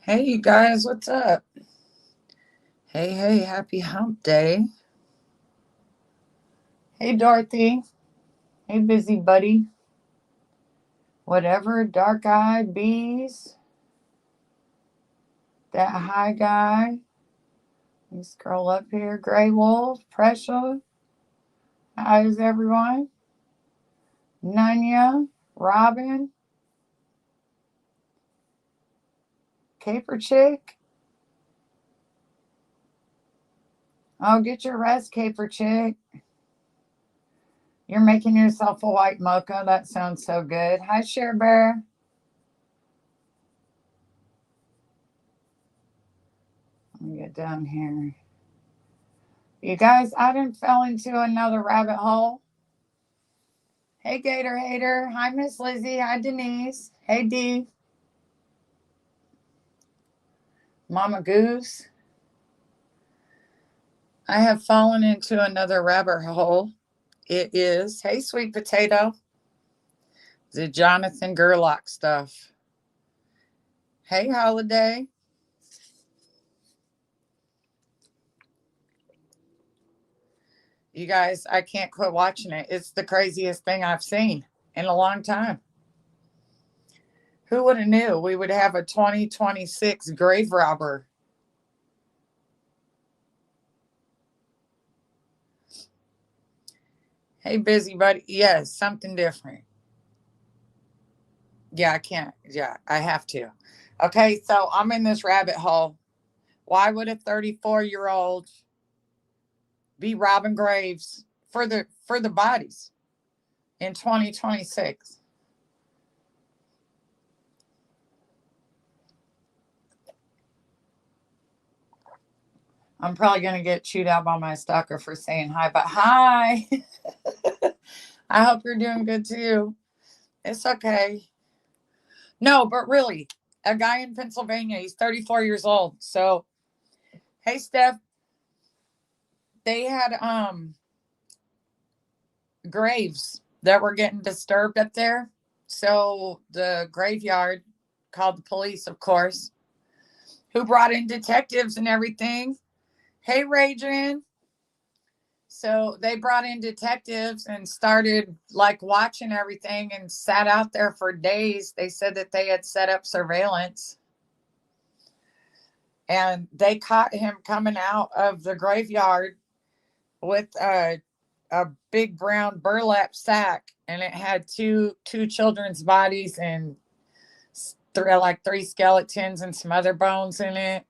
Hey, you guys, what's up? Hey, happy hump day. Hey, Dorothy. Hey, busy buddy. Whatever, dark eyed bees. That high guy. Let me scroll up here. Gray Wolf, Pressure. How is everyone? Nunya, Robin, Caper Chick. Oh, get your rest, Caper Chick. You're making yourself a white mocha. That sounds so good. Hi, Share Bear. Let me get down here. You guys, I done fell into another rabbit hole. Hey, Gator Hater. Hi, Miss Lizzie. Hi, Denise. Hey, Dee. Mama Goose. I have fallen into another rabbit hole. It is, hey, Sweet Potato, the Jonathan Gerlach stuff. Hey, Holiday. You guys, I can't quit watching it. It's the craziest thing I've seen in a long time. Who would have knew we would have a 2026 grave robber? Hey, busybody. Yes, something different. Yeah, I can't. Yeah, I have to. Okay, so I'm in this rabbit hole. Why would a 34-year-old be robbing graves for the bodies in 2026? I'm probably going to get chewed out by my stalker for saying hi, but hi. I hope you're doing good too. It's okay. No, but really, a guy in Pennsylvania, he's 34 years old. So, hey, Steph, they had graves that were getting disturbed up there. So the graveyard called the police, of course, who brought in detectives and everything. Hey, Rajan. So they brought in detectives and started like watching everything and sat out there for days. They said that they had set up surveillance and they caught him coming out of the graveyard with a big brown burlap sack, and it had two children's bodies and three skeletons and some other bones in it.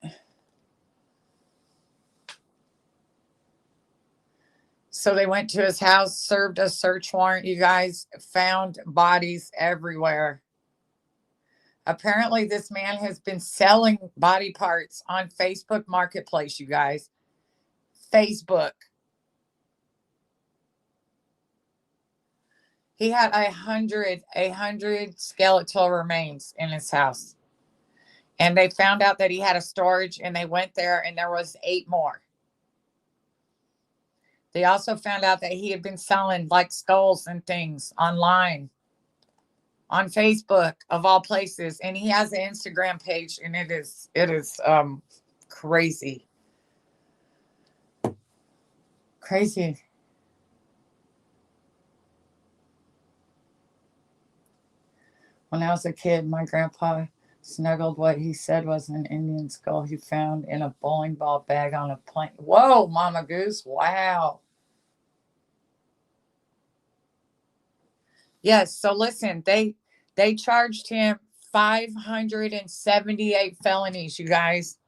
So they went to his house, served a search warrant. You guys, found bodies everywhere. Apparently, this man has been selling body parts on Facebook Marketplace. You guys, Facebook. He had a hundred skeletal remains in his house, and they found out that he had a storage, and they went there, and there was eight more. They also found out that he had been selling like skulls and things online on Facebook of all places, and he has an Instagram page, and it is crazy, crazy. When I was a kid, my grandpa snuggled what he said was an Indian skull he found in a bowling ball bag on a plane. Whoa, Mama Goose! Wow. Yes. So listen, they charged him 578 felonies. You guys,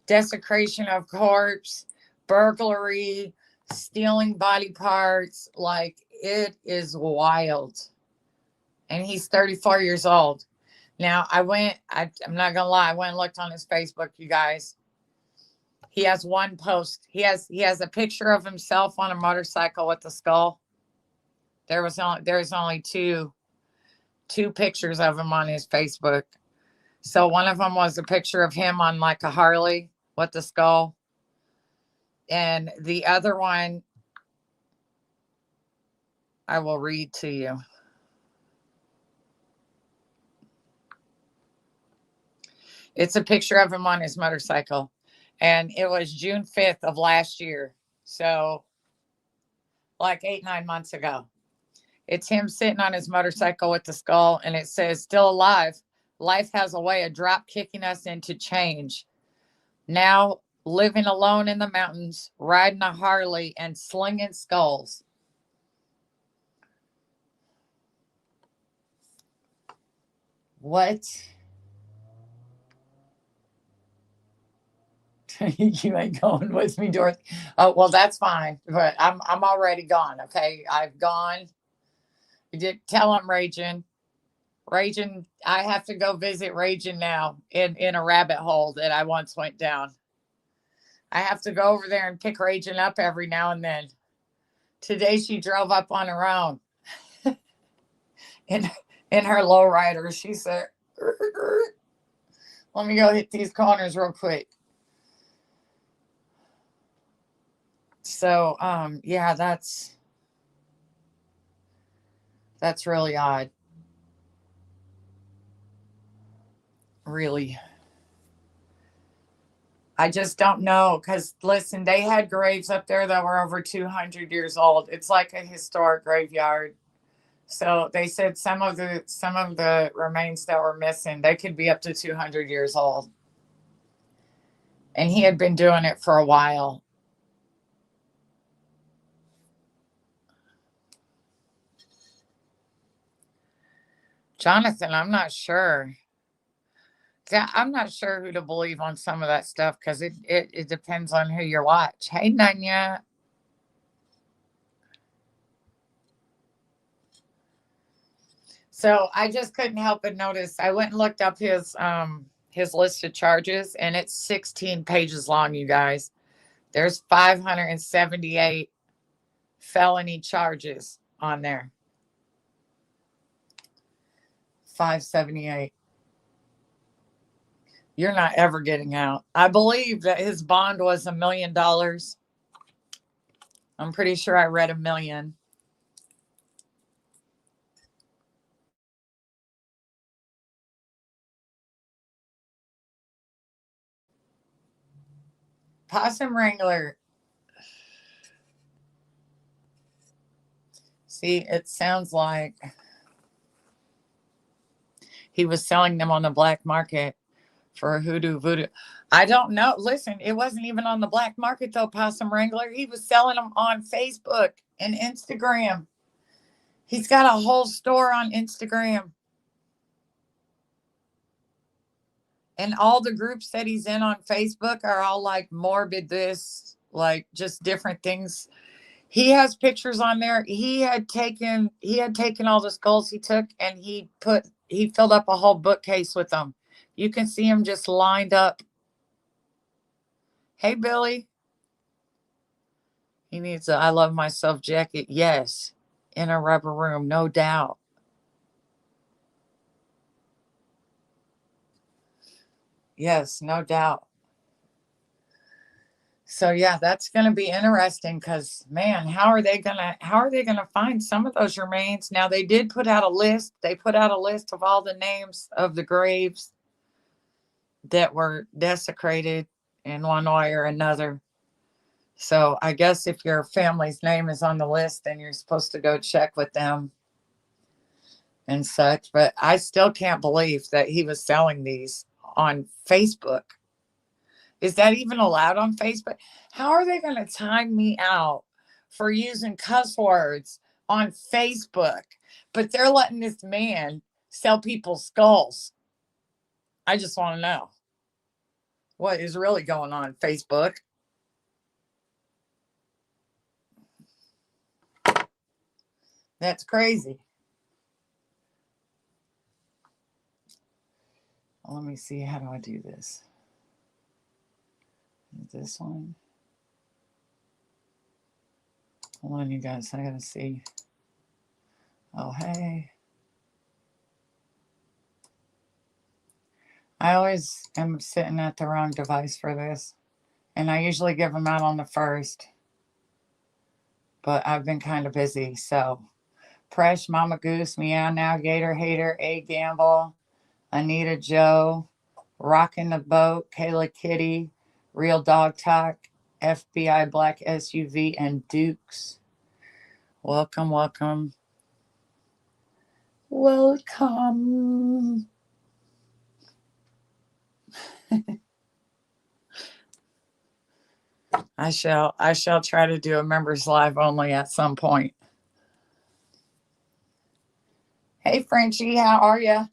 desecration of corpse, burglary, stealing body parts. Like, it is wild. And he's 34 years old. Now, I'm not going to lie, I went and looked on his Facebook, you guys. He has one post. He has a picture of himself on a motorcycle with the skull. There's only two pictures of him on his Facebook. So one of them was a picture of him on like a Harley with the skull, and the other one I will read to you. It's a picture of him on his motorcycle. And it was June 5th of last year. So, like 8, 9 months ago. It's him sitting on his motorcycle with the skull, and it says, "Still alive. Life has a way of drop kicking us into change. Now living alone in the mountains, riding a Harley, and slinging skulls." What? You ain't going with me, Dorothy. Oh, well, that's fine. But I'm already gone. Okay, I've gone. You did tell him, Raging. Raging, I have to go visit Raging now in a rabbit hole that I once went down. I have to go over there and pick Raging up every now and then. Today she drove up on her own in in her lowrider. She said, "Let me go hit these corners real quick." So, yeah, that's really odd. Really. I just don't know because listen, they had graves up there that were over 200 years old. It's like a historic graveyard. So they said some of the remains that were missing, they could be up to 200 years old. And he had been doing it for a while. Jonathan, I'm not sure. Yeah, I'm not sure who to believe on some of that stuff because it depends on who you watch. Hey, Nanya. So I just couldn't help but notice. I went and looked up his list of charges, and it's 16 pages long, you guys. There's 578 felony charges on there. 578. You're not ever getting out. I believe that his bond was $1 million. I'm pretty sure I read 1 million. Possum Wrangler. See, it sounds like he was selling them on the black market for a hoodoo voodoo. I don't know. Listen, it wasn't even on the black market though, Possum Wrangler. He was selling them on Facebook and Instagram. He's got a whole store on Instagram. And all the groups that he's in on Facebook are all like morbid this, like just different things. He has pictures on there. He had taken all the skulls he took and he filled up a whole bookcase with them. You can see him just lined up. Hey Billy, he needs a "I love myself" jacket. Yes, in a rubber room, no doubt. Yes, no doubt. So yeah, that's going to be interesting because man, how are they gonna find some of those remains? Now they did put out a list. They put out a list of all the names of the graves that were desecrated in one way or another. So I guess if your family's name is on the list, then you're supposed to go check with them and such. But I still can't believe that he was selling these on Facebook. Is that even allowed on Facebook? How are they going to time me out for using cuss words on Facebook? But they're letting this man sell people's skulls. I just want to know what is really going on Facebook. That's crazy. Let me see. How do I do this? This one. Hold on, you guys. I got to see. Oh, hey. I always am sitting at the wrong device for this. And I usually give them out on the first. But I've been kind of busy. So, Presh, Mama Goose, Meow Now, Gator Hater, A Gamble, Anita Joe, Rockin' the Boat, Kayla Kitty, Real Dog Talk, FBI Black SUV, and Dukes. Welcome, welcome, welcome. I shall try to do a members live only at some point. Hey Frenchie, how are you?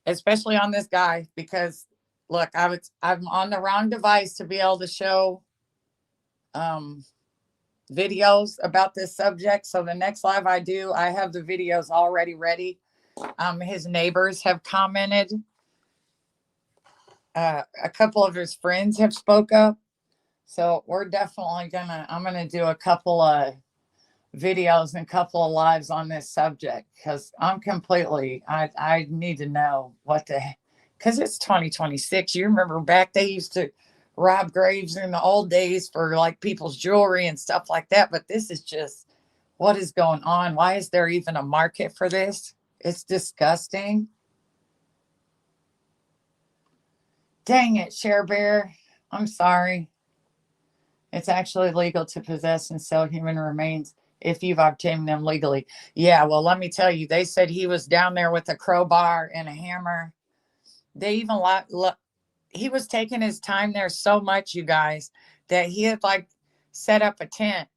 Especially on this guy because look, I'm on the wrong device to be able to show um videos about this subject. So the next live I do, I have the videos already ready. His neighbors have commented. A couple of his friends have spoke up. So we're definitely I'm gonna do a couple of videos and a couple of lives on this subject because I need to know what the, because it's 2026. You remember back they used to rob graves in the old days for like people's jewelry and stuff like that. But this is just, what is going on? Why is there even a market for this? It's disgusting. Dang it, Share Bear. I'm sorry. It's actually legal to possess and sell human remains if you've obtained them legally. Yeah, well, let me tell you, they said he was down there with a crowbar and a hammer. They even he was taking his time there so much, you guys, that he had like set up a tent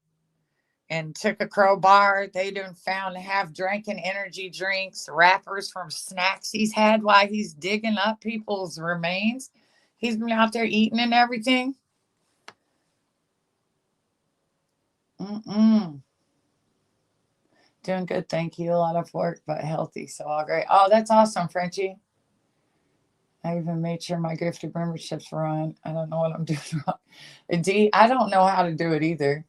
and took a crowbar. They even found half drinking energy drinks, wrappers from snacks he's had while he's digging up people's remains. He's been out there eating and everything. Mm-mm. Doing good, thank you. A lot of work, but healthy, so all great. Oh, that's awesome, Frenchie. I even made sure my gifted memberships were on. I don't know what I'm doing wrong. I don't know how to do it either.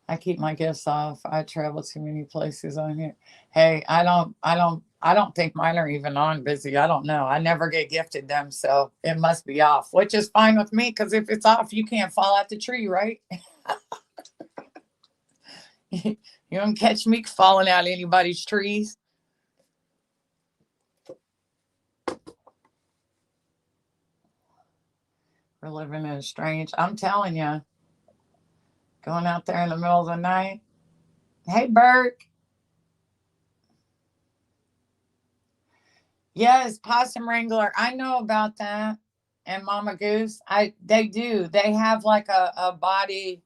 I keep my gifts off. I travel too many places on here. Hey, I don't think mine are even on busy. I don't know. I never get gifted them, so it must be off, which is fine with me because if it's off, you can't fall out the tree, right? You don't catch me falling out anybody's trees. We're living in a strange, I'm telling you, going out there in the middle of the night. Hey, Burke. Yes, possum wrangler. I know about that. And Mama Goose. They do. They have like a body,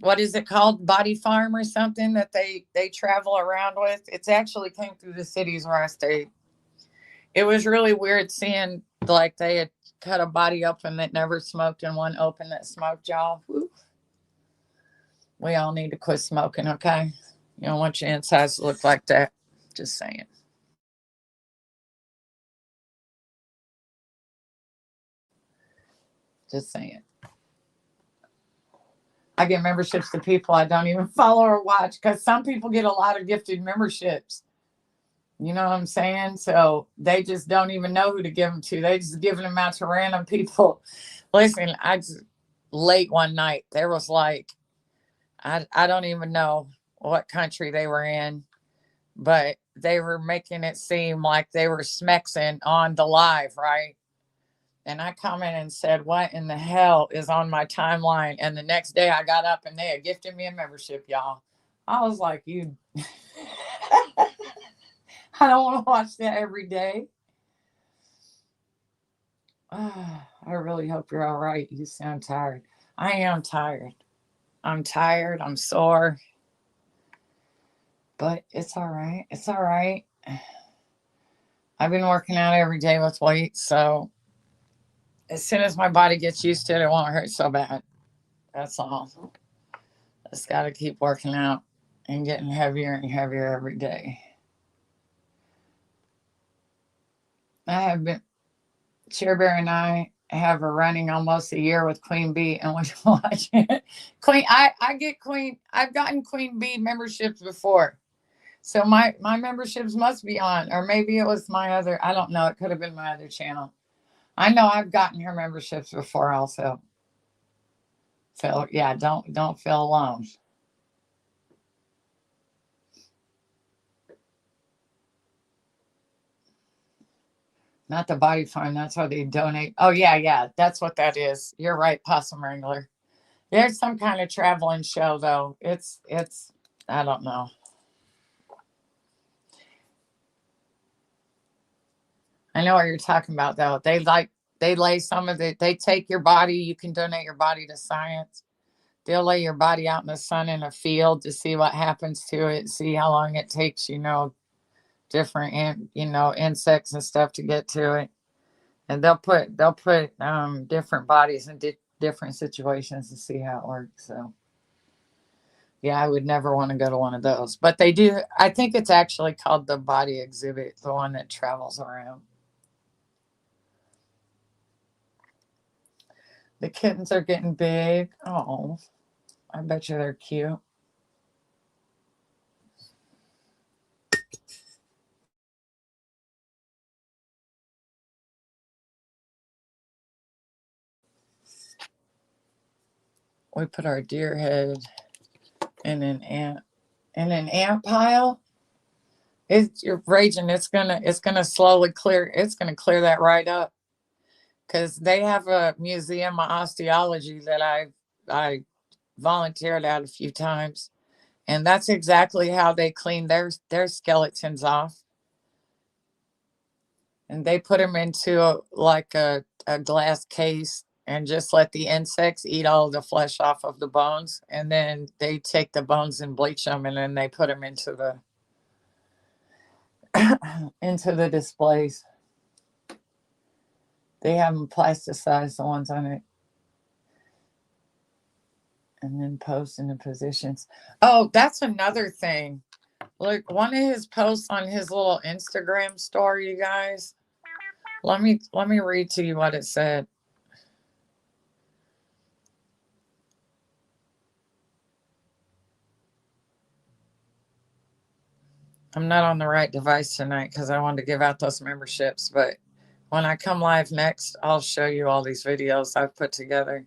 what is it called? Body farm or something that they travel around with. It's actually came through the cities where I stayed. It was really weird seeing like they had cut a body open that never smoked and one open that smoked, y'all. Whew. We all need to quit smoking, okay? You don't want your insides to look like that. Just saying. Just saying. I get memberships to people I don't even follow or watch because some people get a lot of gifted memberships. You know what I'm saying? So they just don't even know who to give them to. They just giving them out to random people. Listen, I just late one night there was like I don't even know what country they were in, but they were making it seem like they were smexing on the live, right? And I commented and said, "What in the hell is on my timeline?" And the next day I got up and they had gifted me a membership, y'all. I was like, "You, I don't want to watch that every day." I really hope you're all right. You sound tired. I am tired. I'm tired. I'm sore, but it's all right. It's all right. I've been working out every day with weights, so as soon as my body gets used to it, it won't hurt so bad. That's all. Just got to keep working out and getting heavier and heavier every day. I have been, Chair Bear and I have a running almost a year with Queen Bee, and we watch it. Queen, I get Queen, I've gotten Queen Bee memberships before. So my memberships must be on, or maybe it was my other, I don't know, it could have been my other channel. I know I've gotten her memberships before also. So yeah, don't feel alone. Not the body farm. That's how they donate. Oh yeah, yeah. That's what that is. You're right, Possum Wrangler. There's some kind of traveling show though. It's I don't know. I know what you're talking about though. They lay some of the they take your body, you can donate your body to science. They'll lay your body out in the sun in a field to see what happens to it, see how long it takes, different insects and stuff to get to it. And they'll put different bodies in different situations to see how it works. So yeah, I would never want to go to one of those. But they do. I think it's actually called the body exhibit, the one that travels around. The kittens are getting big. Oh, I bet you they're cute. We put our deer head in an ant pile. You're raging. It's gonna slowly clear. It's gonna clear that right up because they have a museum of osteology that I volunteered at a few times, and that's exactly how they clean their skeletons off. And they put them into like a glass case and just let the insects eat all the flesh off of the bones, and then they take the bones and bleach them, and then they put them into the into the displays. They have them plasticized, the ones on it, and then post in the positions. Oh, that's another thing. Look, one of his posts on his little Instagram story, you guys. Let me read to you what it said. I'm not on the right device tonight because I wanted to give out those memberships, but when I come live next, I'll show you all these videos I've put together.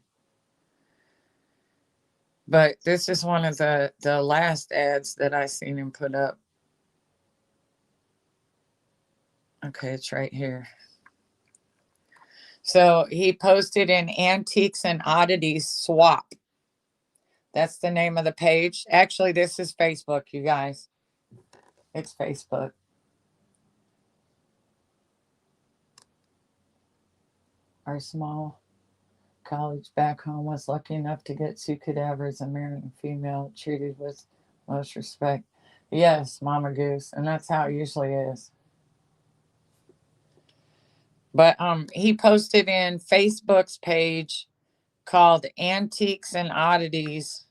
But this is one of the last ads that I seen him put up. Okay, it's right here. So he posted in Antiques and Oddities Swap. That's the name of the page. Actually, this is Facebook, you guys. It's Facebook. Our small college back home was lucky enough to get 2 cadavers, a male and female, treated with most respect. Yes, Mama Goose, and that's how it usually is. But he posted in Facebook's page called Antiques and Oddities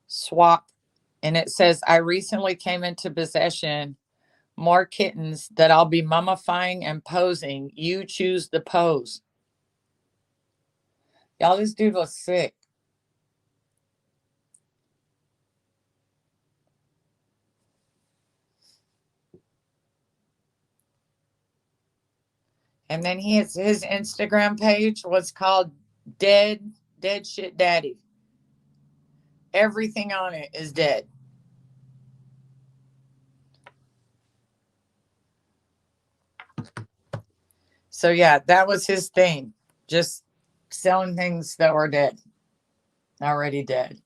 Swap, and it says, I recently came into possession more kittens that I'll be mummifying and posing. You choose the pose. Y'all, this dude was sick. And then his Instagram page was called Dead Shit Daddy. Everything on it is dead. So yeah, that was his thing. Just selling things that were dead. Already dead.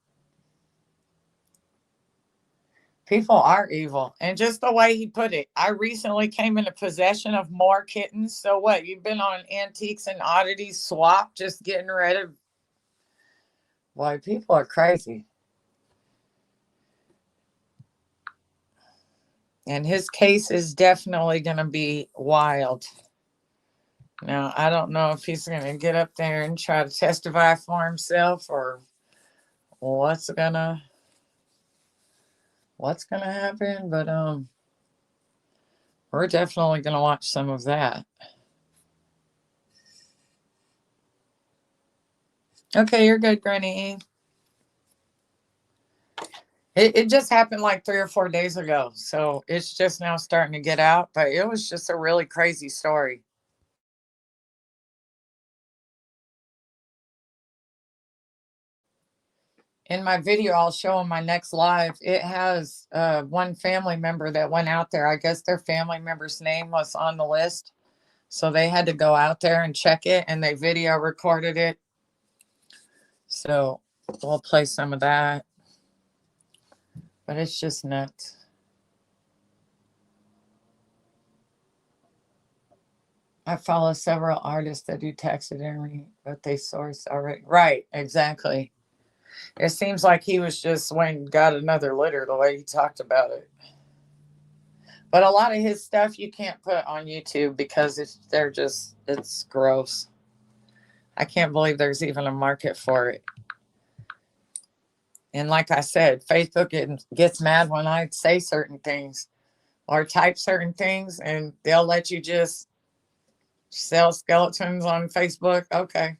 People are evil. And just the way he put it, I recently came into possession of more kittens. So what? You've been on Antiques and Oddities Swap just getting rid of. Boy, people are crazy. And his case is definitely going to be wild. Now, I don't know if he's going to get up there and try to testify for himself or what's going to happen, but we're definitely going to watch some of that. Okay, you're good, Granny. It just happened like 3 or 4 days ago, so it's just now starting to get out, but it was just a really crazy story. In my video, I'll show in my next live. It has one family member that went out there. I guess their family member's name was on the list. So they had to go out there and check it, and they video recorded it. So we'll play some of that. But it's just nuts. I follow several artists that do taxidermy, but they source already. Right, exactly. It seems like he was just went and got another litter the way he talked about it. But a lot of his stuff you can't put on YouTube because it's gross. I can't believe there's even a market for it. And like I said, Facebook gets mad when I say certain things or type certain things, and they'll let you just sell skeletons on Facebook. Okay.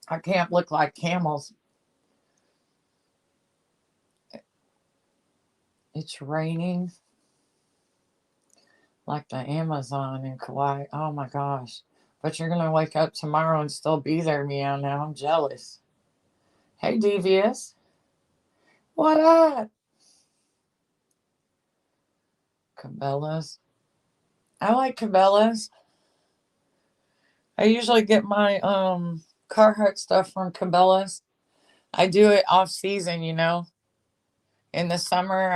I can't look like camels. It's raining like the Amazon in Kauai. Oh my gosh. But you're going to wake up tomorrow and still be there, meow. Now I'm jealous. Hey, Devious. What up? Cabela's. I like Cabela's. I usually get my Carhartt stuff from Cabela's. I do it off season, you know. In the summer,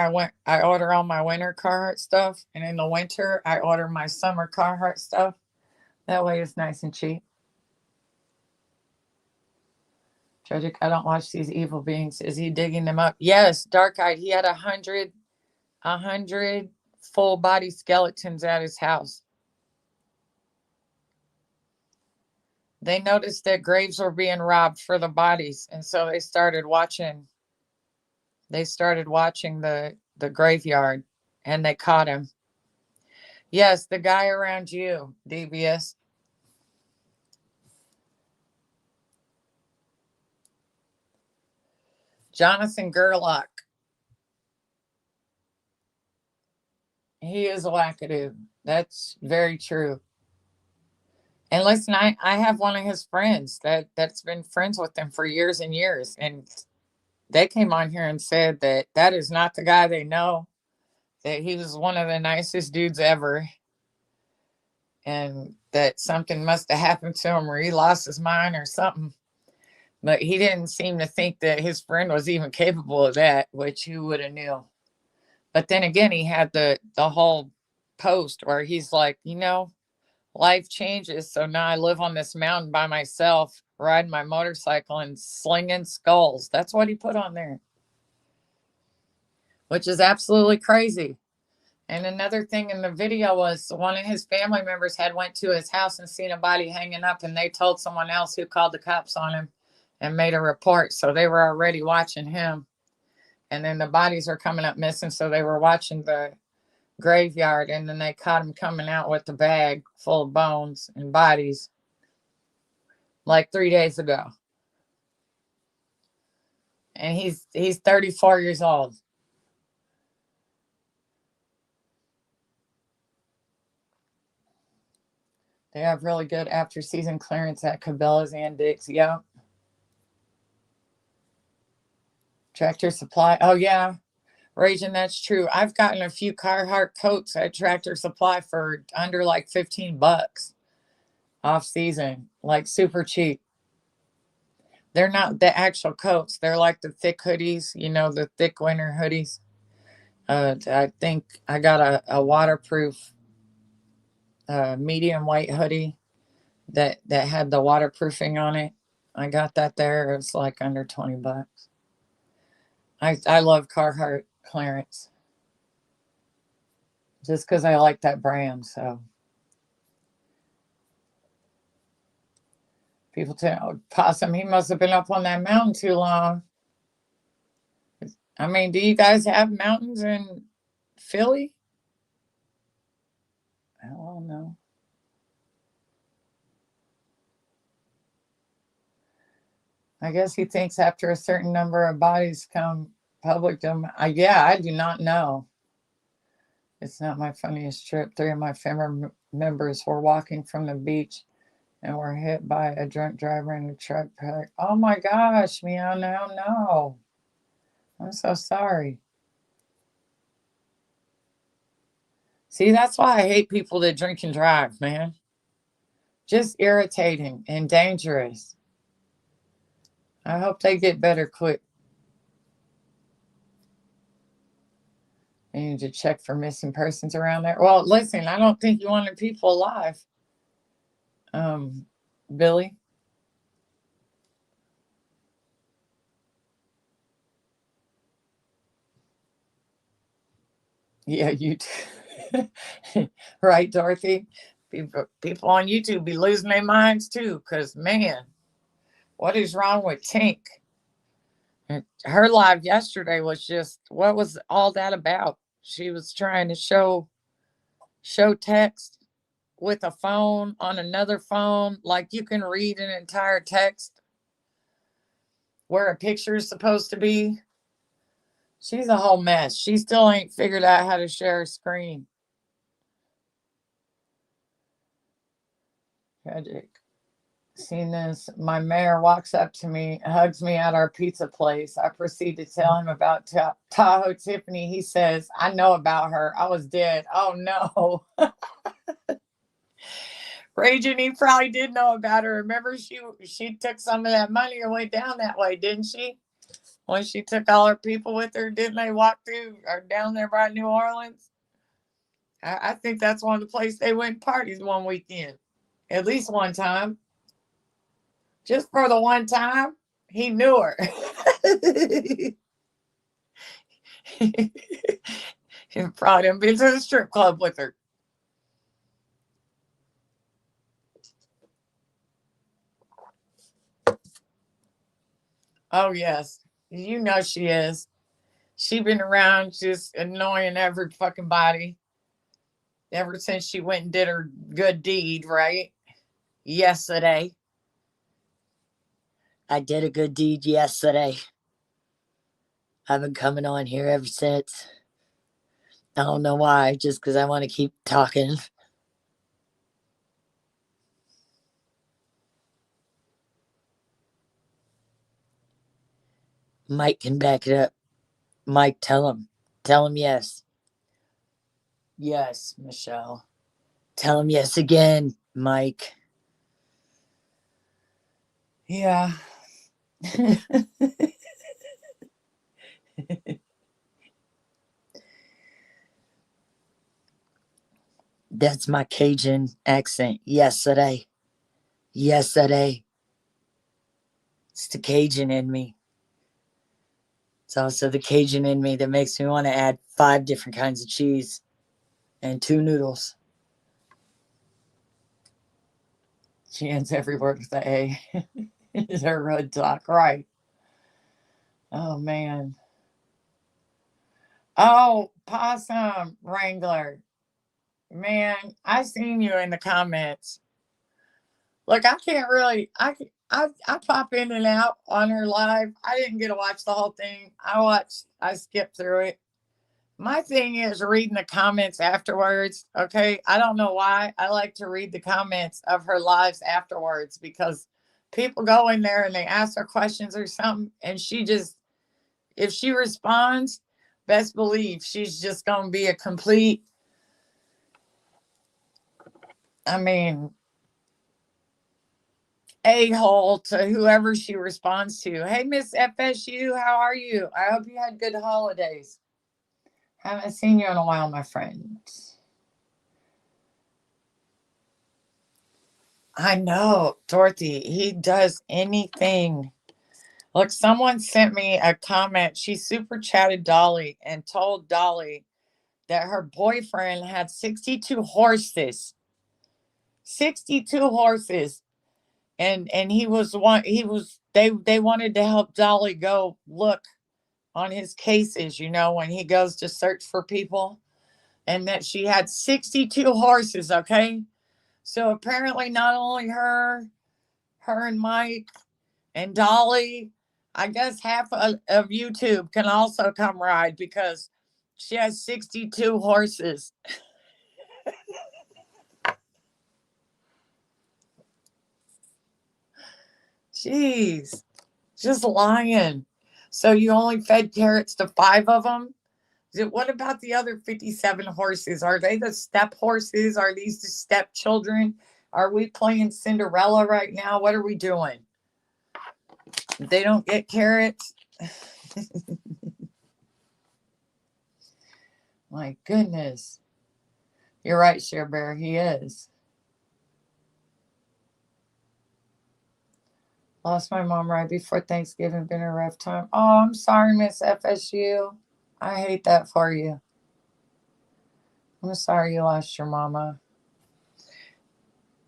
I order all my winter Carhartt stuff, and in the winter, I order my summer Carhartt stuff. That way, it's nice and cheap. Tragic, I don't watch these evil beings. Is he digging them up? Yes, Dark Eyed. He had 100 full body skeletons at his house. They noticed that graves were being robbed for the bodies, and so they started watching. They started watching the graveyard, and they caught him. Yes, the guy around you, DBS. Jonathan Gerlach. He is a wackadoo. That's very true. And listen, I have one of his friends that's been friends with him for years and years. And they came on here and said that is not the guy they know, that he was one of the nicest dudes ever. And that something must have happened to him or he lost his mind or something. But he didn't seem to think that his friend was even capable of that, which who would have knew. But then again, he had the whole post where he's like, life changes. So now I live on this mountain by myself, riding my motorcycle and slinging skulls. That's what he put on there, which is absolutely crazy. And another thing in the video was one of his family members had went to his house and seen a body hanging up, and they told someone else who called the cops on him and made a report. So they were already watching him. And then the bodies are coming up missing. So they were watching the graveyard, and then they caught him coming out with the bag full of bones and bodies like 3 days ago. And he's 34 years old. They have really good after season clearance at Cabela's and Dick's. Yep. Tractor Supply. Oh yeah. Raging, that's true. I've gotten a few Carhartt coats at Tractor Supply for under like $15 off season, like super cheap. They're not the actual coats. They're like the thick hoodies, the thick winter hoodies. I think I got a waterproof medium weight hoodie that had the waterproofing on it. I got that there. It's like under $20. I love Carhartt clearance just because I like that brand. So people tell Possum, he must have been up on that mountain too long. I mean, do you guys have mountains in Philly? I don't know. I guess he thinks after a certain number of bodies come public domain. Yeah, I do not know. It's not my funniest trip. 3 of my family members were walking from the beach and were hit by a drunk driver in a truck pack. Oh my gosh, meow, no. I'm so sorry. See, that's why I hate people that drink and drive, man. Just irritating and dangerous. I hope they get better quick. I need to check for missing persons around there. Well, listen, I don't think you wanted people alive. Billy. Yeah, you too. Right, Dorothy? People on YouTube be losing their minds too, because man, what is wrong with Tink? Her live yesterday was just, what was all that about? She was trying to show text with a phone on another phone, like you can read an entire text where a picture is supposed to be. She's a whole mess. She still ain't figured out how to share a screen. Tragic. Seen this. My mayor walks up to me, hugs me at our pizza place. I proceed to tell him about Tahoe Tiffany. He says, I know about her. I was dead. Oh no. Raging, he probably did know about her. Remember, she took some of that money and went down that way, didn't she? When she took all her people with her, didn't they walk through or down there by New Orleans? I think that's one of the places they went parties one weekend. At least one time. Just for the one time, he knew her. He probably done been to the strip club with her. Oh, yes. You know she is. She been around just annoying every fucking body ever since she went and did her good deed, right? Yesterday. I did a good deed yesterday. I've been coming on here ever since. I don't know why, just because I want to keep talking. Mike can back it up. Mike, tell him. Tell him yes. Yes, Michelle. Tell him yes again, Mike. Yeah. That's my Cajun accent. Yesterday. Yesterday. It's the Cajun in me. It's also the Cajun in me that makes me want to add 5 different kinds of cheese and 2 noodles. She ends every word with the A. Is her red talk right? Oh, man. Oh, Possum Wrangler. Man, I seen you in the comments. Look, I can't really. I pop in and out on her live. I didn't get to watch the whole thing. I skipped through it. My thing is reading the comments afterwards. Okay, I don't know why. I like to read the comments of her lives afterwards because people go in there and they ask her questions or something, and she just, if she responds, best believe she's just gonna be a complete. I mean, a-hole to whoever she responds to. Hey, Miss FSU, how are you? I hope you had good holidays. Haven't seen you in a while, my friend. I know, Dorothy, he does anything. Look, someone sent me a comment. She super chatted Dolly and told Dolly that her boyfriend had 62 horses. 62 horses. And they wanted to help Dolly go look on his cases, when he goes to search for people, and that she had 62 horses, okay? So apparently not only her and Mike and Dolly, I guess half of YouTube can also come ride because she has 62 horses. Jeez. Just lying. So you only fed carrots to 5 of them? What about the other 57 horses? Are they the step horses? Are these the step children? Are we playing Cinderella right now? What are we doing? They don't get carrots? My goodness. You're right, Share Bear. He is. Lost my mom right before Thanksgiving. Been a rough time. Oh, I'm sorry, Miss FSU. I hate that for you. I'm sorry you lost your mama.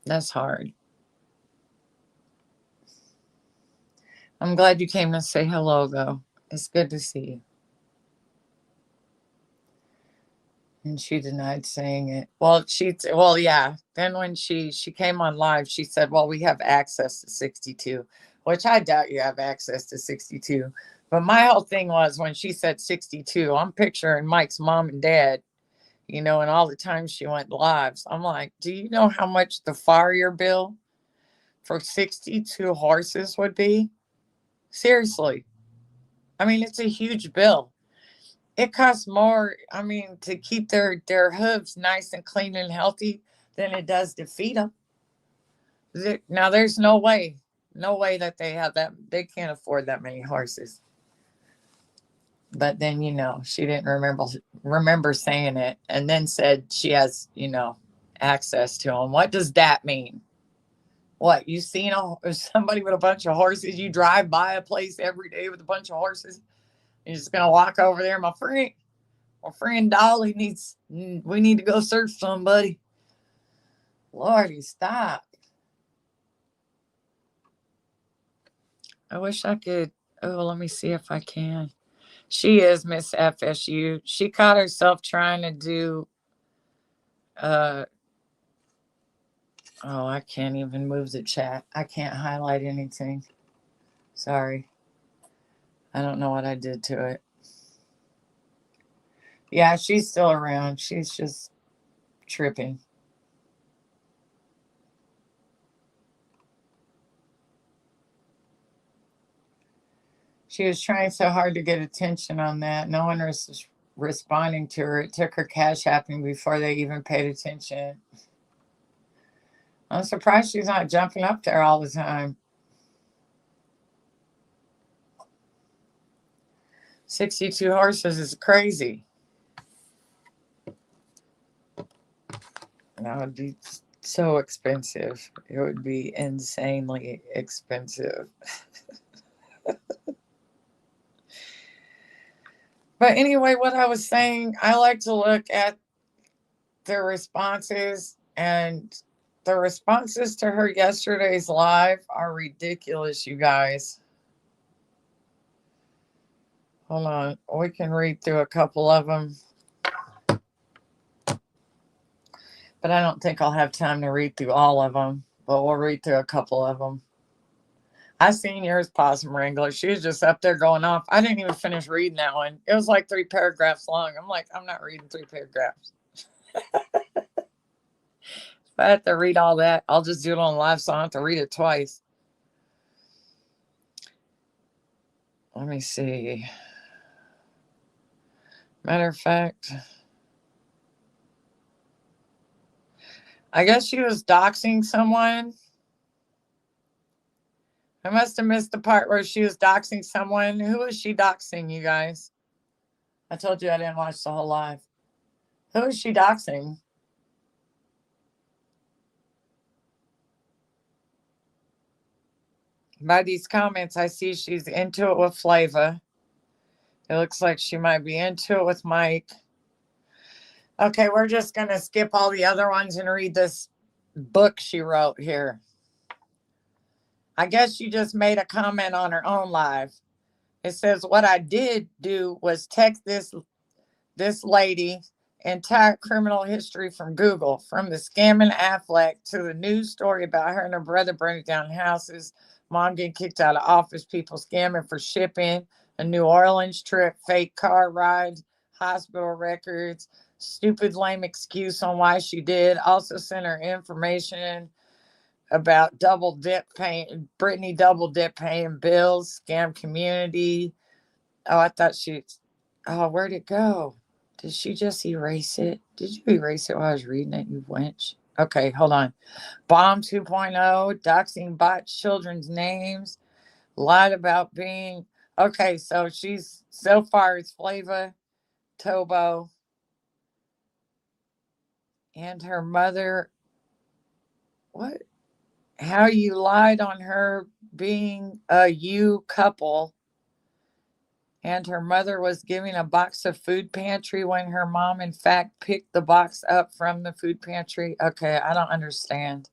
That's hard. I'm glad you came to say hello, though. It's good to see you. And she denied saying it. Well, yeah. Then when she came on live, she said, "Well, we have access to 62," which I doubt you have access to 62. But my whole thing was when she said 62, I'm picturing Mike's mom and dad, and all the times she went lives. I'm like, do you know how much the farrier bill for 62 horses would be? Seriously. I mean, it's a huge bill. It costs more, to keep their hooves nice and clean and healthy than it does to feed them. Now, there's no way that they have that. They can't afford that many horses. But then, she didn't remember saying it, and then said she has, access to them. What does that mean? What, you seen somebody with a bunch of horses? You drive by a place every day with a bunch of horses? You're just gonna walk over there, my friend Dolly we need to go search somebody. Lordy, stop. I wish I could. Oh, let me see if I can. She is Miss FSU. She caught herself trying to do, oh, I can't even move the chat. I can't highlight anything. Sorry. I don't know what I did to it. Yeah, she's still around. She's just tripping. She was trying so hard to get attention on that. No one was responding to her. It took her cash apping before they even paid attention. I'm surprised she's not jumping up there all the time. 62 horses is crazy. That would be so expensive. It would be insanely expensive. But anyway, what I was saying, I like to look at the responses, and the responses to her yesterday's live are ridiculous, you guys. Hold on. We can read through a couple of them. But I don't think I'll have time to read through all of them. But we'll read through a couple of them. I seen yours, Possum Wrangler. She was just up there going off. I didn't even finish reading that one. It was like 3 paragraphs long. I'm like, I'm not reading 3 paragraphs. If I have to read all that, I'll just do it on live, so I don't have to read it twice. Let me see. Matter of fact, I guess she was doxing someone. I must have missed the part where she was doxing someone. Who was she doxing, you guys? I told you I didn't watch the whole live. Who is she doxing? By these comments, I see she's into it with Flava. It looks like she might be into it with Mike. Okay, we're just going to skip all the other ones and read this book she wrote here. I guess she just made a comment on her own live. It says, what I did do was text this lady entire criminal history from Google, from the scamming Affleck to the news story about her and her brother burning down houses, mom getting kicked out of office, people scamming for shipping, a New Orleans trip, fake car rides, hospital records, stupid lame excuse on why she did. Also sent her information about double dip paying, Brittany double dip paying bills, scam community. Oh, I thought she, oh, where'd it go? Did she just erase it? Did you erase it while I was reading it, you wench? Okay, hold on. Bomb 2.0, doxing bot children's names, lied about being. Okay, so she's, so far it's Flava, Tobo, and her mother. What? How you lied on her being a you couple, and her mother was giving a box of food pantry when her mom, in fact, picked the box up from the food pantry. Okay, I don't understand.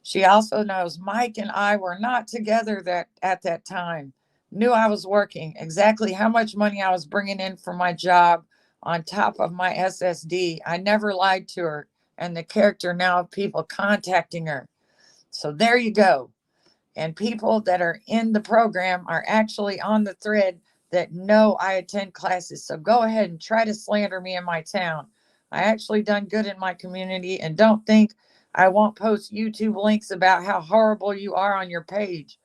She also knows Mike and I were not together that at that time. Knew I was working, exactly how much money I was bringing in for my job on top of my SSD. I never lied to her, and the character now of people contacting her. So there you go. And people that are in the program are actually on the thread that know I attend classes. So go ahead and try to slander me in my town. I actually done good in my community, and don't think I won't post YouTube links about how horrible you are on your page.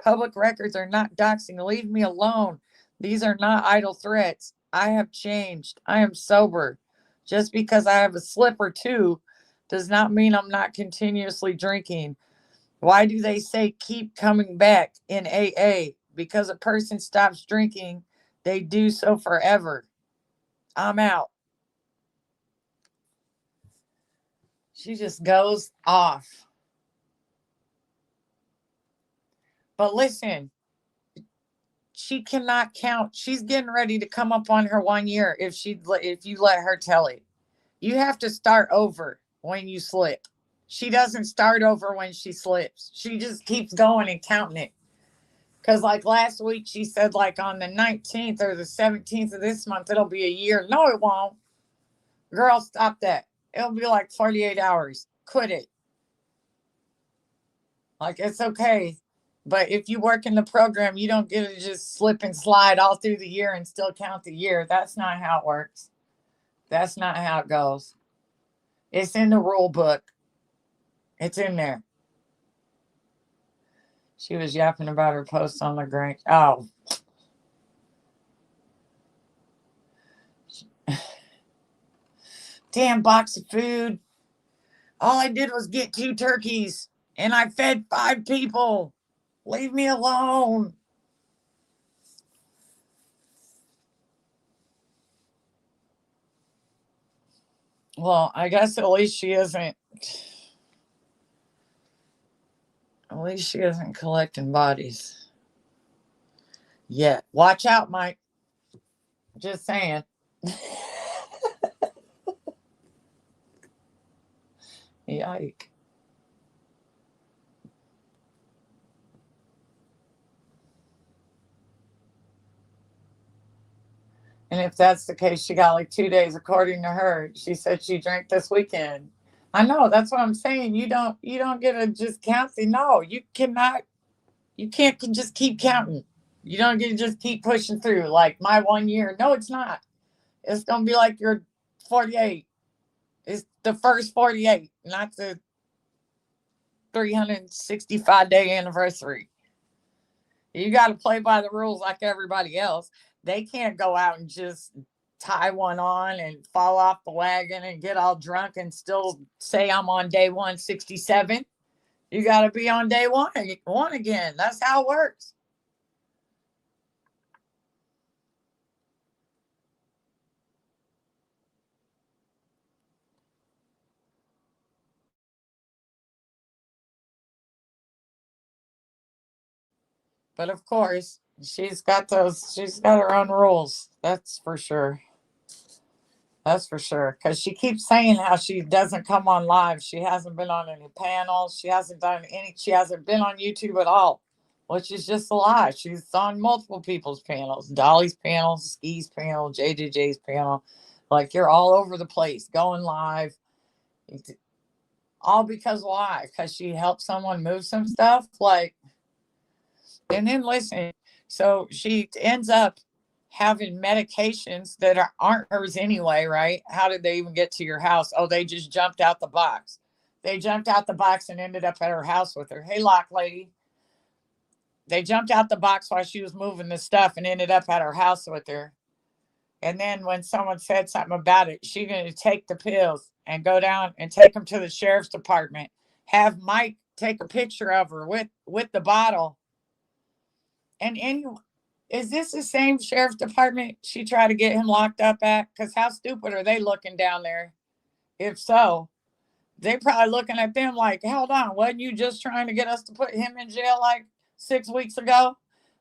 Public records are not doxing. Leave me alone. These are not idle threats. I have changed. I am sober. Just because I have a slip or two does not mean I'm not continuously drinking. Why do they say keep coming back in AA? Because a person stops drinking, they do so forever. I'm out. She just goes off. But listen, she cannot count. She's getting ready to come up on her 1 year if you let her tell it. You have to start over when you slip. She doesn't start over when she slips. She just keeps going and counting it. Because, like last week, she said, like on the 19th or the 17th of this month, it'll be a year. No, it won't. Girl, stop that. It'll be like 48 hours. Quit it. Like, it's okay. But if you work in the program, you don't get to just slip and slide all through the year and still count the year. That's not how it works. That's not how it goes. It's in the rule book. It's in there. She was yapping about her post on the Grange. Oh. Damn box of food. All I did was get 2 turkeys and I fed 5 people. Leave me alone. Well, I guess at least she isn't. At least she isn't collecting bodies yet. Watch out, Mike. Just saying. Yike. And if that's the case, she got like 2 days, according to her. She said she drank this weekend. I know, that's what I'm saying. You don't get to just count. No, you cannot. You can't just keep counting. You don't get to just keep pushing through. Like my 1 year. No, it's not. It's gonna be like your 48. It's the first 48, not the 365-day anniversary. You got to play by the rules like everybody else. They can't go out and just tie one on and fall off the wagon and get all drunk and still say I'm on day 167. You got to be on day one again. That's how it works. But of course, she's got her own rules. That's for sure. That's for sure. Because she keeps saying how she doesn't come on live. She hasn't been on any panels. She hasn't been on YouTube at all, which is just a lie. She's on multiple people's panels, Dolly's panel, Ski's panel, JJJ's panel. Like you're all over the place going live. All because why? Because she helped someone move some stuff. Like, and then listen, so she ends up having medications that aren't hers anyway, right? How did they even get to your house? Oh, they just jumped out the box. They jumped out the box and ended up at her house with her. Hey, lock lady. They jumped out the box while she was moving the stuff and ended up at her house with her. And then when someone said something about it, she's going to take the pills and go down and take them to the sheriff's department. Have Mike take a picture of her with the bottle. And anyway, is this the same sheriff's department she tried to get him locked up at? Because how stupid are they looking down there? If so, they probably looking at them like, hold on, wasn't you just trying to get us to put him in jail like 6 weeks ago?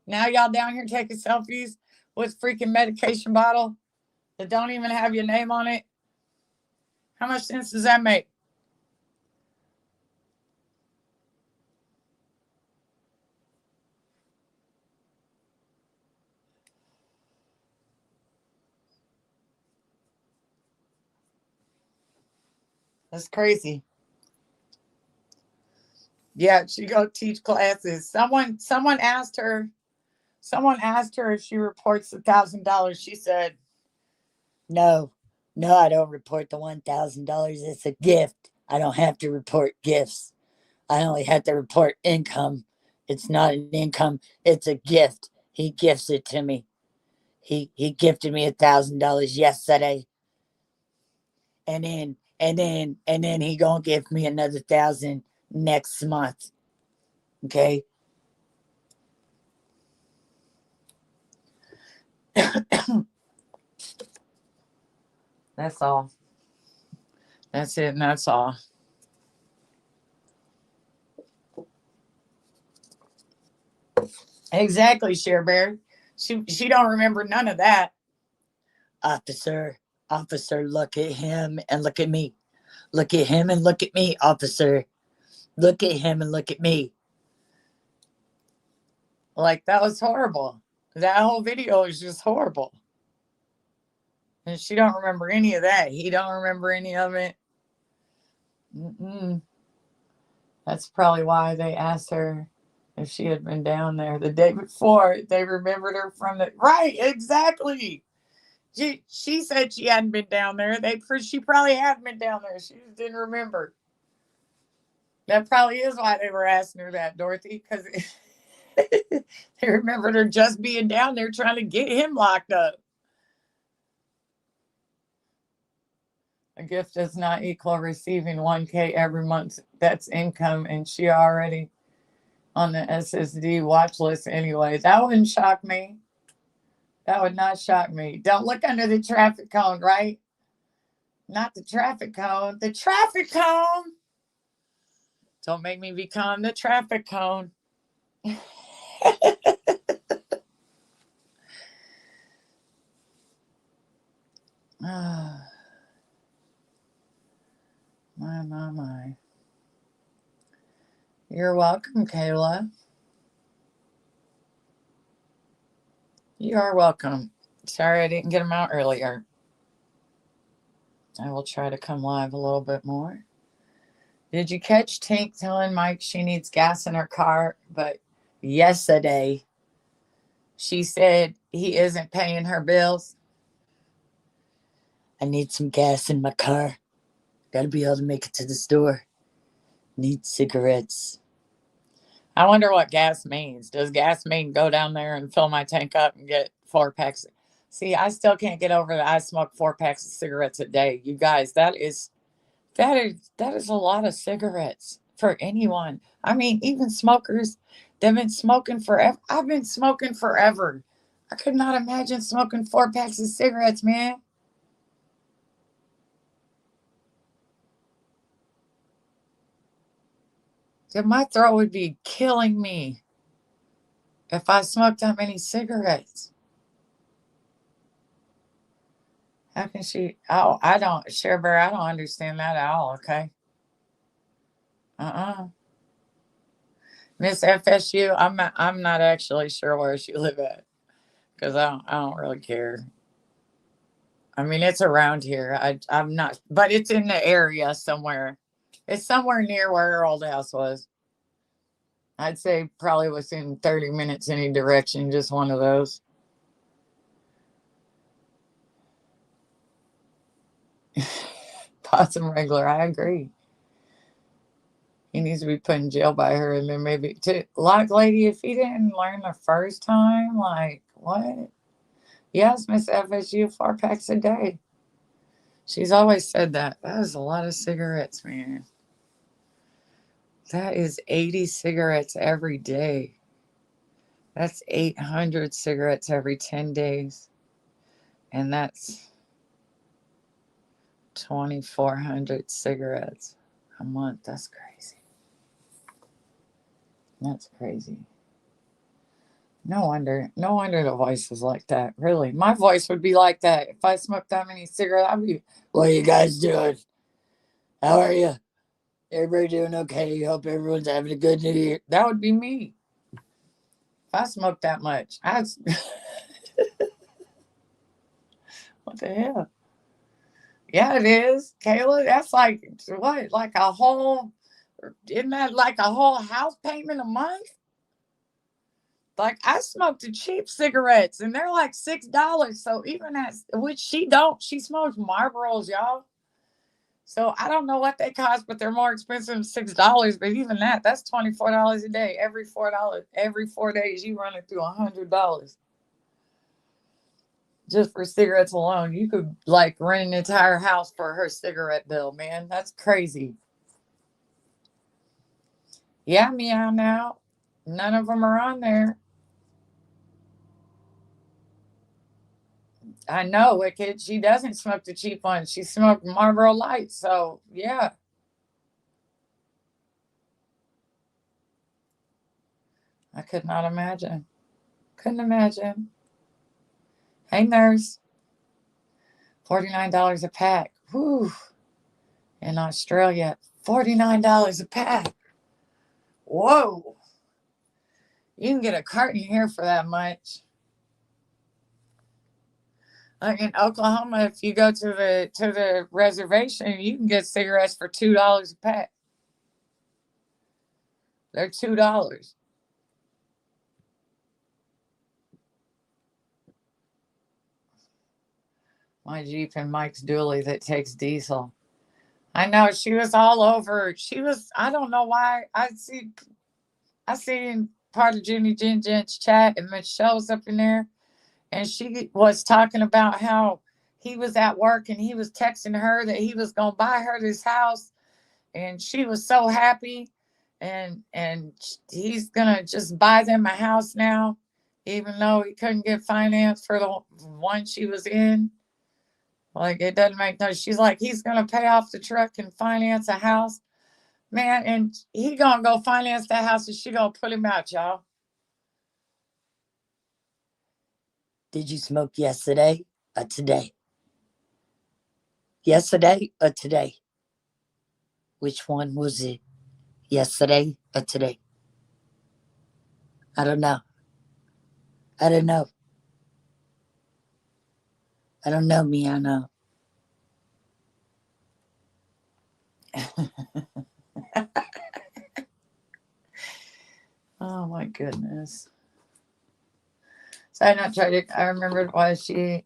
Now y'all down here taking selfies with freaking medication bottle that don't even have your name on it. How much sense does that make? That's crazy. Yeah, she go teach classes. Someone asked her if she reports $1,000. She said, no, no, I don't report the $1,000. It's a gift. I don't have to report gifts. I only have to report income. It's not an income, it's a gift. He gifts it to me. He gifted me $1,000 yesterday. And then he gonna give me another 1,000 next month. Okay. That's all. That's it, and that's all. Exactly, Cher Bear. She don't remember none of that. Officer, officer, look at him and look at me. Look at him and look at me, officer. Look at him and look at me. Like, that was horrible. That whole video is just horrible. And she don't remember any of that. He don't remember any of it. Mm-mm. That's probably why they asked her if she had been down there the day before. They remembered her from the right, exactly. She said she hadn't been down there. She probably had been down there. She just didn't remember. That probably is why they were asking her that, Dorothy, because they remembered her just being down there trying to get him locked up. A gift does not equal receiving 1K every month. That's income, and she already on the SSD watch list anyway. That wouldn't shock me. That would not shock me. Don't look under the traffic cone, right? Not the traffic cone. The traffic cone. Don't make me become the traffic cone. My. You're welcome, Kayla. You are welcome. Sorry I didn't get them out earlier. I will try to come live a little bit more. Did you catch Tink telling Mike she needs gas in her car? But yesterday, she said he isn't paying her bills. I need some gas in my car. Gotta be able to make it to the store. Need cigarettes. I wonder what gas means. Does gas mean go down there and fill my tank up and get 4 packs? See, I still can't get over that I smoke 4 packs of cigarettes a day. You guys, that is a lot of cigarettes for anyone. I mean, even smokers, they've been smoking forever. I've been smoking forever. I could not imagine smoking 4 packs of cigarettes, man. My throat would be killing me if I smoked that many cigarettes. How can she? Oh, I don't, Cher Bear, I don't understand that at all, okay? Miss FSU, I'm not actually sure where she live at because I don't really care. I mean, it's around here. I'm not, but it's in the area somewhere. It's somewhere near where her old house was. I'd say probably within 30 minutes any direction, just one of those. Possum regular, I agree. He needs to be put in jail by her, and then maybe to like, lady, if he didn't learn the first time, like what? Yes, Miss FSU, 4 packs a day. She's always said that. That is a lot of cigarettes, man. That is 80 cigarettes every day. That's 800 cigarettes every 10 days. And that's 2,400 cigarettes a month. That's crazy. That's crazy. No wonder the voice is like that. Really, my voice would be like that if I smoked that many cigarettes. I'd be, "What are you guys doing? How are you? Everybody doing okay? Hope everyone's having a good New Year." That would be me if I smoked that much. What the hell? Yeah, it is, Kayla. That's like what? Like a whole? Isn't that like a whole house payment a month? Like I smoked the cheap cigarettes and they're like $6. So even at which she don't, she smokes Marlboros, y'all. So I don't know what they cost, but they're more expensive than $6. But even that's $24 a day. Every 4 days, you run it through $100 just for cigarettes alone. You could like rent an entire house for her cigarette bill, man. That's crazy. Yeah, meow now. None of them are on there. I know, Wicked. She doesn't smoke the cheap ones. She smoked Marlboro Lights. So, yeah, I could not imagine. Couldn't imagine. Hey, nurse. $49 a pack. Whew. In Australia, $49 a pack. Whoa. You can get a carton here for that much. Like in Oklahoma, if you go to the reservation, you can get cigarettes for $2 a pack. They're $2. My Jeep and Mike's dually that takes diesel. I know she was all over. She was. I don't know why. I seen part of Jenny Gent's chat, and Michelle was up in there, and she was talking about how he was at work and he was texting her that he was gonna buy her this house, and she was so happy, and he's gonna just buy them a house now, even though he couldn't get finance for the one she was in. Like it doesn't make no. She's like he's gonna pay off the truck and finance a house, man, and he gonna go finance that house and she gonna put him out, y'all. Did you smoke yesterday or today? Yesterday or today? Which one was it? Yesterday or today? I don't know. I don't know. I don't know, me. I know. Oh my goodness. So I not tried to. I remembered why she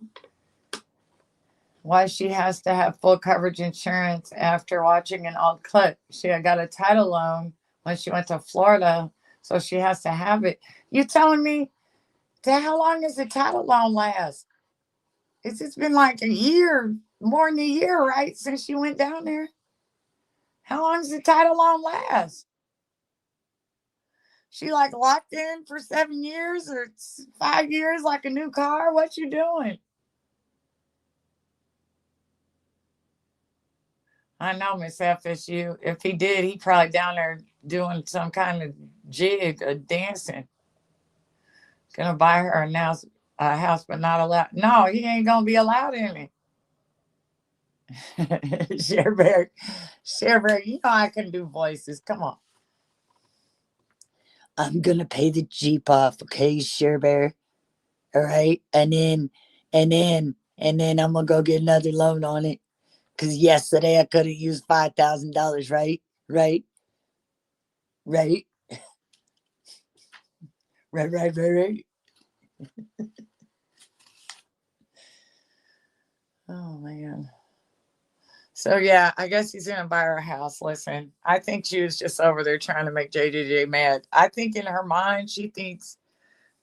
has to have full coverage insurance after watching an old clip. She had got a title loan when she went to Florida, so she has to have it. You telling me that how long does the title loan last? It's been like a year, more than a year, right, since she went down there. How long does the title loan last? She like locked in for 7 years or 5 years like a new car? What you doing? I know, Miss FSU. If he did, he probably down there doing some kind of jig or dancing. Gonna buy her a house, but not allowed. No, he ain't gonna be allowed in it. Cherberry, you know I can do voices. Come on. I'm gonna pay the Jeep off, okay, Cherberry. All right, and then I'm gonna go get another loan on it. Cause yesterday I could have used $5,000, right? Right? Right? Right. Oh man. So yeah, I guess he's gonna buy her a house. Listen, I think she was just over there trying to make JJJ mad. I think in her mind she thinks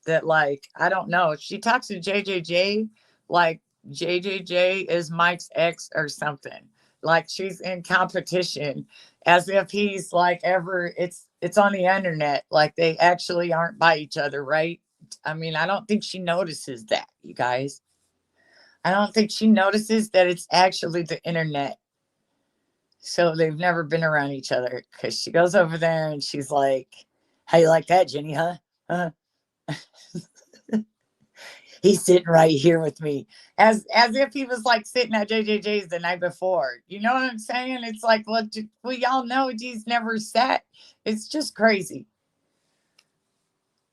that, like, I don't know. She talks to JJJ like JJJ is Mike's ex or something. Like she's in competition, as if he's like ever. It's on the internet. Like they actually aren't by each other, right? I mean, I don't think she notices that, you guys. I don't think she notices that it's actually the internet. So they've never been around each other because she goes over there and she's like, "How you like that, Jenny? Huh? Huh? He's sitting right here with me," as if he was like sitting at JJJ's the night before. You know what I'm saying? It's like, well, we all know he's never sat. It's just crazy.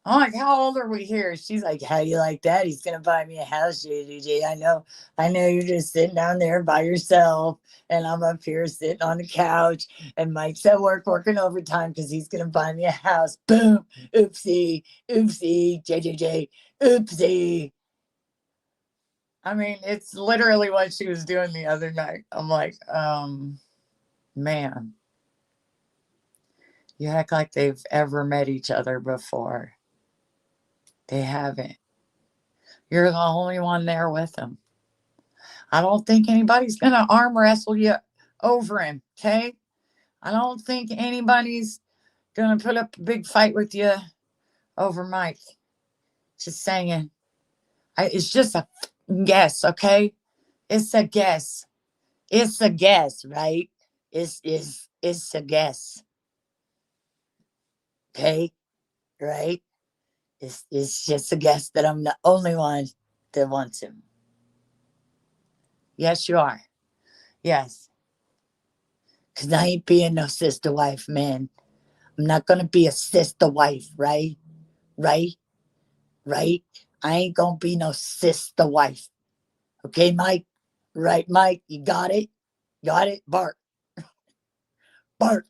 I'm like, how old are we here? She's like, how do you like that? He's gonna buy me a house, JJJ. I know you're just sitting down there by yourself, and I'm up here sitting on the couch, and Mike's at work working overtime because he's gonna buy me a house. Boom, oopsie, oopsie, JJJ, oopsie. I mean, it's literally what she was doing the other night. I'm like, man, you act like they've ever met each other before. They haven't. You're the only one there with him. I don't think anybody's going to arm wrestle you over him, okay? I don't think anybody's going to put up a big fight with you over Mike. Just saying. It's just a guess, okay? It's a guess. It's a guess, right? It's a guess. Okay? Right? It's just a guess that I'm the only one that wants him. Yes, you are. Yes. Because I ain't being no sister wife, man. I'm not going to be a sister wife, right? Right? Right? I ain't going to be no sister wife. Okay, Mike? Right, Mike? You got it? Got it? Bark. Bark.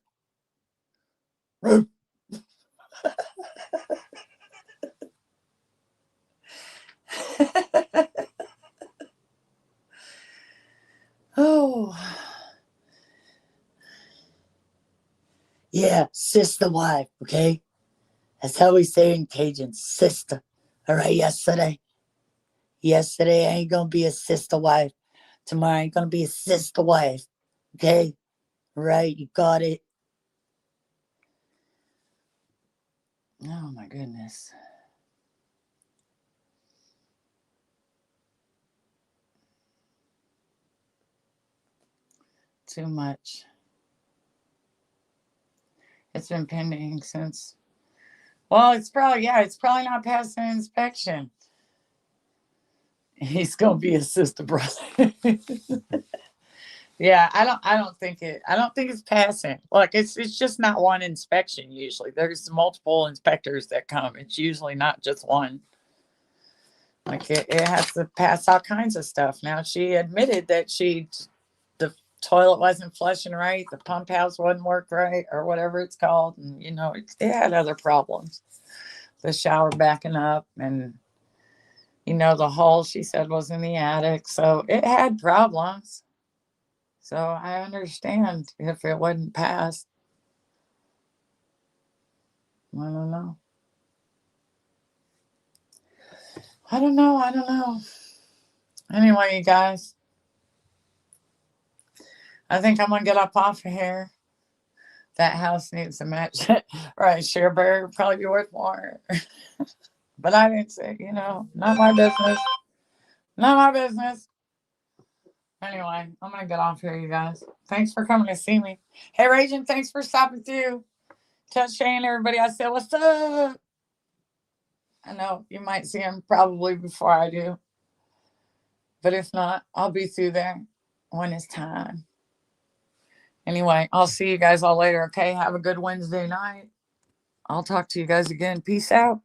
Oh. Yeah, sister wife, okay? That's how we say in Cajun, sister. All right, yesterday. Yesterday I ain't gonna be a sister wife. Tomorrow I ain't gonna be a sister wife. Okay? Right, you got it. Oh my goodness. Too much. It's been pending since, well, it's probably not past an inspection. He's gonna be a sister brother. Yeah, I don't think it's passing. Like it's just not one inspection usually. There's multiple inspectors that come. It's usually not just one. Like it has to pass all kinds of stuff. Now she admitted that the toilet wasn't flushing right, the pump house wasn't worked right, or whatever it's called, and it had other problems. The shower backing up, and the hole she said was in the attic, so it had problems. So I understand if it wasn't passed. I don't know. I don't know. I don't know. Anyway, you guys, I think I'm gonna get up off of here. That house needs a match. Right, share bear would probably be worth more. But I didn't say, not my business. Not my business. Anyway, I'm gonna get off here, you guys. Thanks for coming to see me. Hey, Raging, thanks for stopping through. Tell Shane, everybody, I said, what's up? I know you might see him probably before I do. But if not, I'll be through there when it's time. Anyway, I'll see you guys all later, okay? Have a good Wednesday night. I'll talk to you guys again. Peace out.